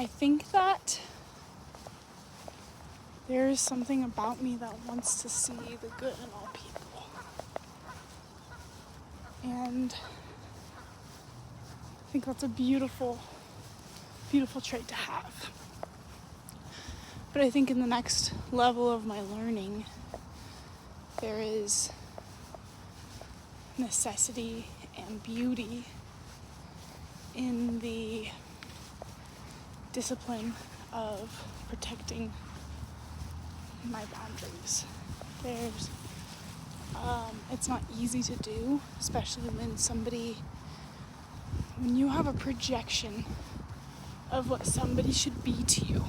I think that there is something about me that wants to see the good in all people. And I think that's a beautiful, beautiful trait to have. But I think in the next level of my learning, there is necessity and beauty in the discipline of protecting my boundaries. It's not easy to do, especially when you have a projection of what somebody should be to you,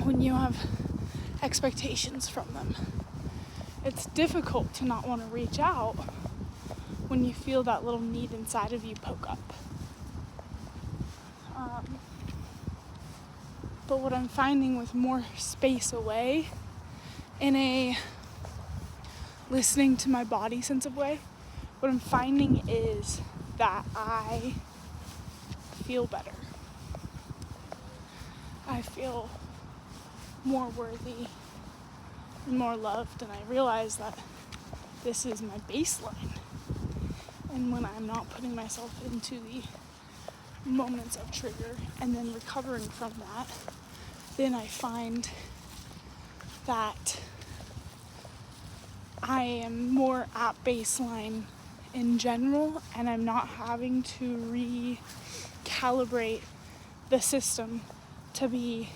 when you have expectations from them. It's difficult to not want to reach out when you feel that little need inside of you poke up. But what I'm finding with more space away, in a listening to my body sense of way, what I'm finding is that I feel better. I feel more worthy and more loved, and I realize that this is my baseline. And when I'm not putting myself into the moments of trigger and then recovering from that, then I find that I am more at baseline in general, and I'm not having to recalibrate the system to be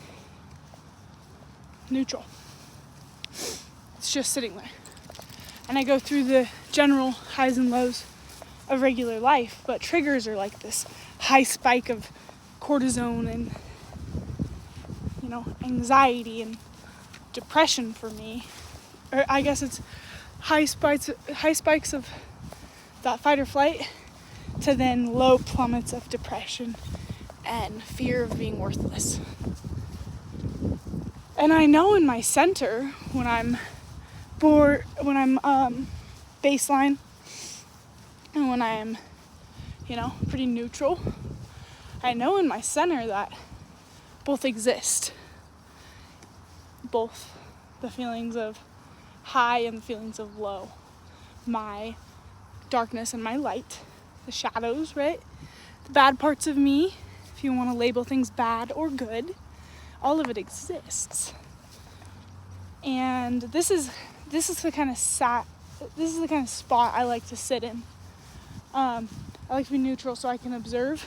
neutral. It's just sitting there. And I go through the general highs and lows of regular life, but triggers are like this high spike of cortisone and, anxiety and depression for me. Or I guess it's high spikes of that fight or flight to then low plummets of depression and fear of being worthless. And I know in my center, when I'm baseline, and when I'm, pretty neutral, I know in my center that both exist. Both the feelings of high and the feelings of low. My darkness and my light. The shadows, right? The bad parts of me, if you want to label things bad or good, all of it exists. And this is the kind of spot I like to sit in. I like to be neutral so I can observe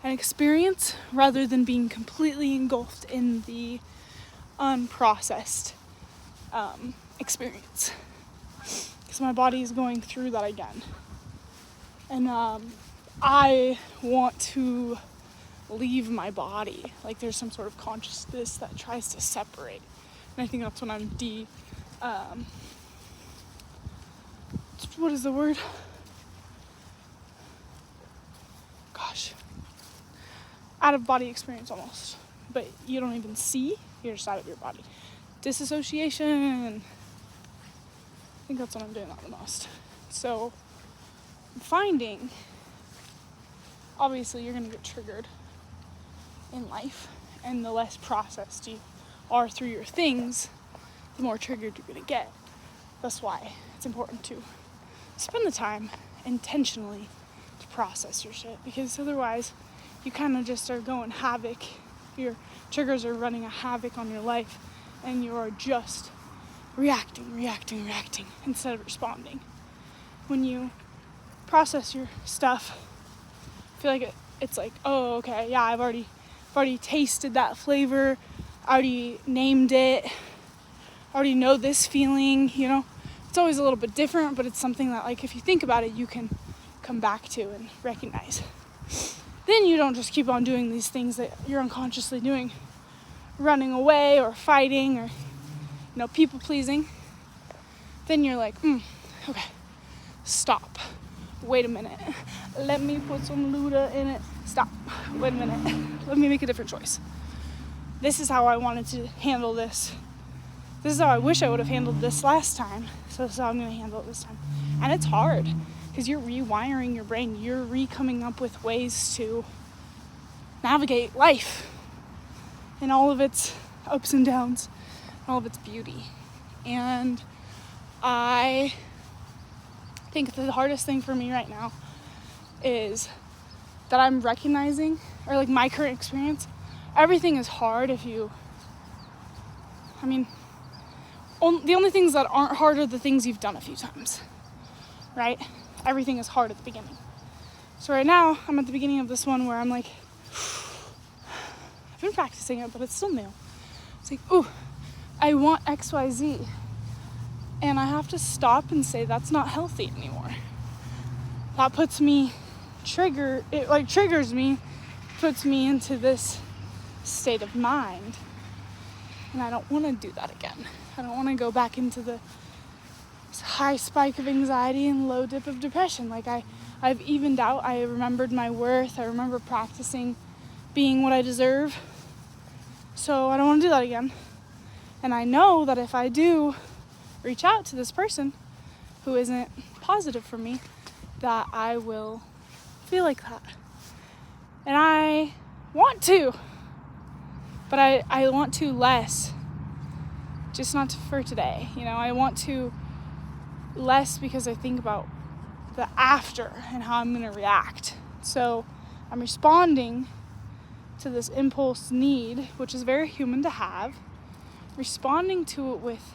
and experience rather than being completely engulfed in the unprocessed experience. Because my body is going through that again. And I want to leave my body. Like there's some sort of consciousness that tries to separate. And I think that's when I'm what is the word? Gosh. Out of body experience almost. But you don't even see, you're just out of your body. Disassociation. I think that's when I'm doing that the most. So I'm finding, obviously you're going to get triggered in life, and the less processed you are through your things, the more triggered you're going to get. That's why it's important to spend the time intentionally to process your shit, because otherwise you kind of just are going havoc. Your triggers are running a havoc on your life, and you are just reacting instead of responding. When you process your stuff, I feel like it's like, oh, okay, yeah, I've already tasted that flavor, I already named it, I already know this feeling, It's always a little bit different, but it's something that, like, if you think about it, you can come back to and recognize. Then you don't just keep on doing these things that you're unconsciously doing, running away or fighting or, people pleasing. Then you're like, okay, stop. Wait a minute. Let me put some Luda in it. Stop. Wait a minute. Let me make a different choice. This is how I wanted to handle this. This is how I wish I would have handled this last time. So this is how I'm going to handle it this time. And it's hard because you're rewiring your brain. You're coming up with ways to navigate life in all of its ups and downs, all of its beauty. And I think the hardest thing for me right now is that I'm recognizing, or like my current experience, everything is hard if you, the only things that aren't hard are the things you've done a few times, right? Everything is hard at the beginning. So right now, I'm at the beginning of this one where I'm like, I've been practicing it, but it's still new. It's like, ooh, I want XYZ. And I have to stop and say, that's not healthy anymore. That puts me, triggers me, puts me into this state of mind. And I don't want to do that again. I don't want to go back into the high spike of anxiety and low dip of depression. Like I've evened out. I remembered my worth. I remember practicing being what I deserve. So I don't want to do that again. And I know that if I do reach out to this person who isn't positive for me, that I will feel like that. And I want to, but I want to less, just not for today. I want to less because I think about the after and how I'm going to react. So I'm responding to this impulse need, which is very human to have, responding to it with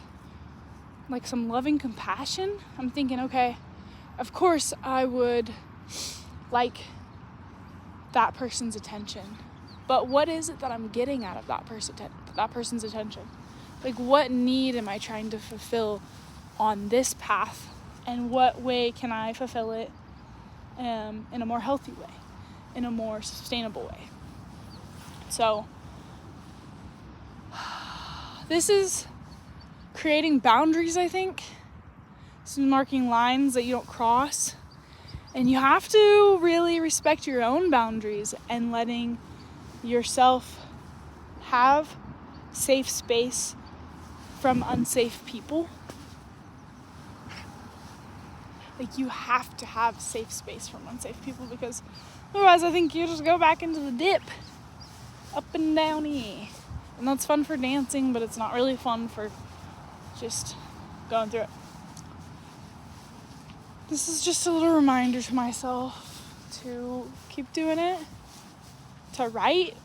like some loving compassion. I'm thinking, okay, of course I would like that person's attention, but what is it that I'm getting out of that person's attention? Like, what need am I trying to fulfill on this path, and what way can I fulfill it in a more healthy way, in a more sustainable way? So this is creating boundaries, I think. This is marking lines that you don't cross. And you have to really respect your own boundaries and letting yourself have safe space from unsafe people. Like, you have to have safe space from unsafe people, because otherwise I think you just go back into the dip, up and downy. And that's fun for dancing, but it's not really fun for just going through it. This is just a little reminder to myself to keep doing it, to write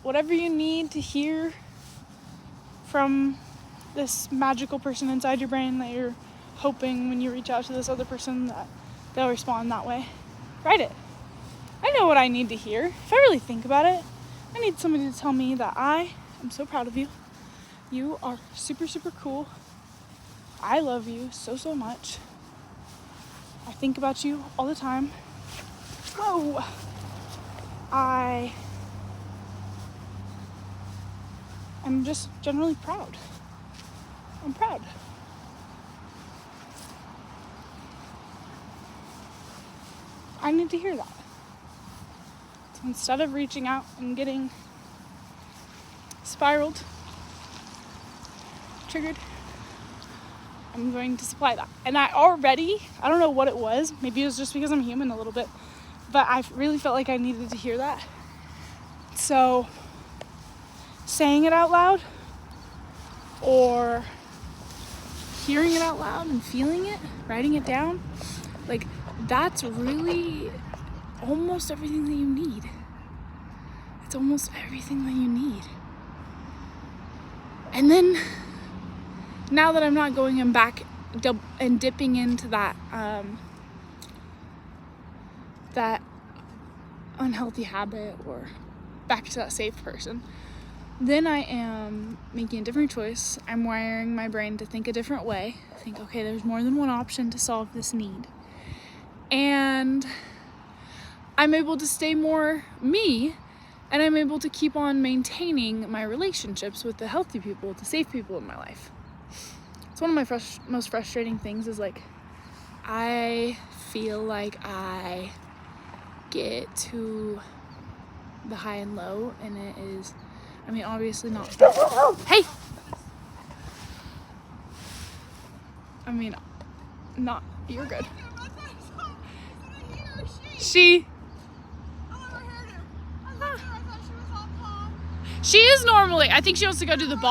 whatever you need to hear from this magical person inside your brain that you're hoping when you reach out to this other person that they'll respond that way. Write it. I know what I need to hear. If I really think about it, I need somebody to tell me that I am so proud of you. You are super, super cool. I love you so, so much. I think about you all the time. Whoa! I'm just generally proud. I'm proud. I need to hear that. So instead of reaching out and getting spiraled, triggered, I'm going to supply that. And I don't know what it was. Maybe it was just because I'm human a little bit, but I really felt like I needed to hear that. So saying it out loud, or hearing it out loud and feeling it, writing it down, like, that's really almost everything that you need. It's almost everything that you need. And then, now that I'm not going back and dipping into that that unhealthy habit, or back to that safe person, then I am making a different choice. I'm wiring my brain to think a different way. Think, okay, there's more than one option to solve this need. And I'm able to stay more me, and I'm able to keep on maintaining my relationships with the healthy people, the safe people in my life. It's one of my most frustrating things is, like, I feel like I get to the high and low, and it is, obviously not. Hey! Not, you're good. She. She is normally, I think she wants to go do the ball.